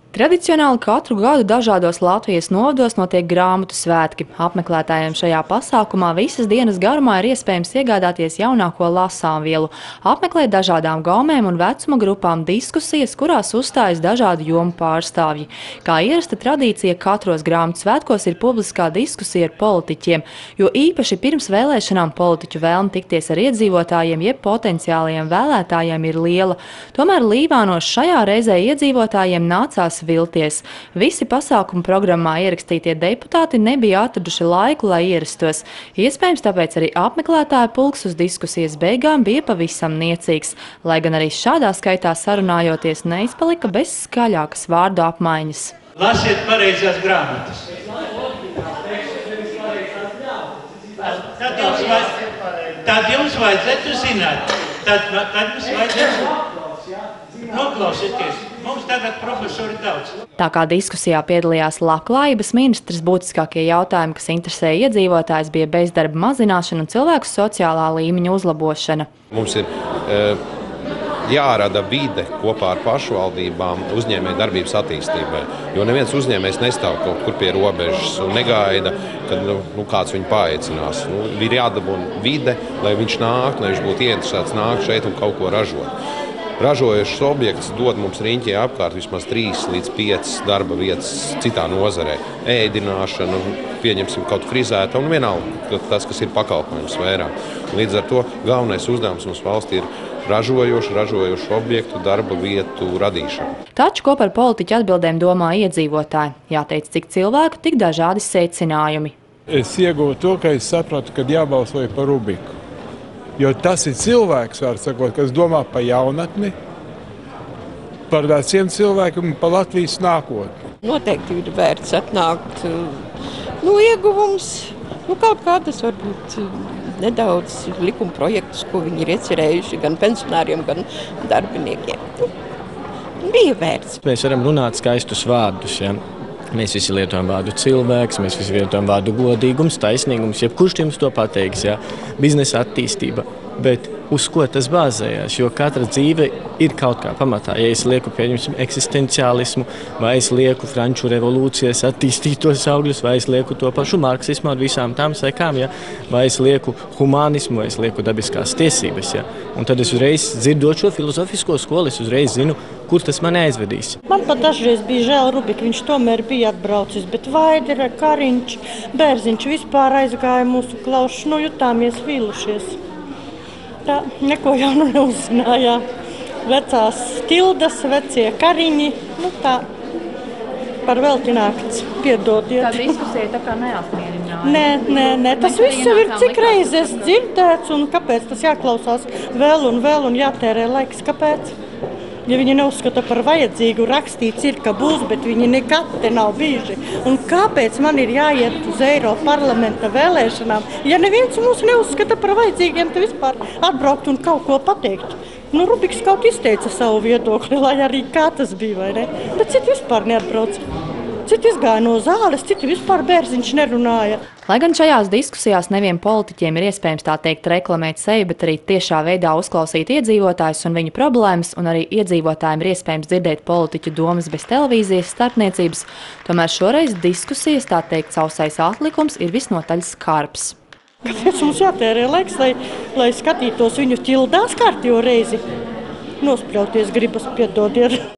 Tradicionāli katru gadu dažādos Latvijas novados notiek grāmatu svētki. Apmeklētājiem šajā pasākumā visas dienas garumā ir iespējams iegādāties jaunāko lasāmvielu, apmeklēt dažādām gaumēm un vecuma grupām diskusijas, kurās uzstājas dažādu jomu pārstāvji. Kā ierasta tradīcija, katros grāmatu svētkos ir publiskā diskusija ar politiķiem, jo īpaši pirms vēlēšanām politiķu vēlme tikties ar iedzīvotājiem jeb potenciālajiem vēlētājiem ir liela. Tomēr Līvānos šajā reizē iedzīvotājiem nācās vilties. Visi pasākumu programmā ierakstītie deputāti nebija atraduši laiku, lai ierastos. Iespējams, tāpēc arī apmeklētāju pulks uz diskusijas beigām bija pavisam niecīgs, lai gan arī šādā skaitā sarunājoties neizpalika bez skaļākas vārdu apmaiņas. Lasiet pareizās grāmatas. Tad jums vajadzētu zināt. Tad mums vajadzētu noklausīties. Mums tagad profesori daudz. Tā kā diskusijā piedalījās labklājības ministrs, būtiskākie jautājumi, kas interesē iedzīvotājs, bija bezdarba mazināšana un cilvēku sociālā līmeņa uzlabošana. Mums ir jārada vide kopā ar pašvaldībām uzņēmēju darbības attīstībai, jo neviens uzņēmējs nestāv kaut kur pie robežas un negaida, kad kāds viņu paaicinās. Ir jādabūna vide, lai viņš nāk, lai viņš būtu ieinteresēts nākt šeit un kaut ko ražot. Ražojošs objekts dod mums riņķī apkārt vismaz 3 līdz 5 darba vietas citā nozarē. Ēdināšana, pieņemsim kaut frizēta un vienalga tas, kas ir pakalpojumu sfērā. Līdz ar to galvenais uzdevums mums valstī ir ražojošu objektu darba vietu radīšana. Taču, ko par politiķu atbildēm domā iedzīvotāji? Jāteic, cik cilvēku, tik dažādi secinājumi. Es ieguvu to, ka es sapratu, ka jābalsoja par Rubiku. Jo tas ir cilvēks, var sakot, kas domā par jaunatni, par veciem cilvēkiem un par Latvijas nākotni. Noteikti ir vērts atnākt. Ieguvums, kaut kādas varbūt nedaudz likuma projektus, ko viņi ir iecerējuši gan pensionāriem, gan darbiniekiem. Bija vērts. Mēs varam runāt skaistus vārdus, ja? Mēs visi lietojam vārdu cilvēks, mēs visi lietojam vārdu godīgums, taisnīgums, jebkurš jums to pateiks, ja? Biznesa attīstība. Bet uz ko tas bāzējās? Jo katra dzīve ir kaut kā pamatā. Ja es lieku, pieņemsim, eksistenciālismu, vai es lieku Franču revolūcijas attīstītos augļus, vai es lieku to pašu marksismu ar visām tām sekām, ja? Vai es lieku humānismu, vai es lieku dabiskās tiesības. Ja? Un tad es uzreiz dzirdot šo filozofisko skolu, es uzreiz zinu, kur tas mani aizvedīs. Man pat dažreiz bija žēl Rubika, viņš tomēr bija atbraucis, bet Vaidere, Kariņš, Bērziņš vispār aizgāja mūsu klaušu, jutāmies vīlušies. Tā, neko jau neuzzinājām. Vecās tildas, vecie Kariņi, tā par velti nakts, piedodiet. Tā diskusija tā kā neapmierināja. Nē, tas viss jau ir cik reizes dzirdēts un kāpēc tas jāklausās vēl un jātērē laiks, kāpēc? Ja viņi neuzskata par vajadzīgu, rakstīts ir, ka būs, bet viņi nekad te nav bijuši. Un kāpēc man ir jāiet uz Eiropas parlamenta vēlēšanām, ja neviens mūs neuzskata par vajadzīgiem te vispār atbraukt un kaut ko pateikt? Rubiks kaut izteica savu viedokli, lai arī kā tas bija, vai ne? Bet citi vispār neatbrauc. Citi izgāja no zāles, citi vispār Bērziņš nerunāja. Lai gan šajās diskusijās nevien politiķiem ir iespējams tā teikt reklamēt sevi, bet arī tiešā veidā uzklausīt iedzīvotājus un viņu problēmas, un arī iedzīvotājiem ir iespējams dzirdēt politiķu domas bez televīzijas starpniecības, tomēr šoreiz diskusijas, tā teikt, sausais atlikums ir visnotaļ skarbs. Kāpēc mums jātērē laiks, lai skatītos viņu ķildās kārtējo reizi? Nospļauties gribas, piedodiet.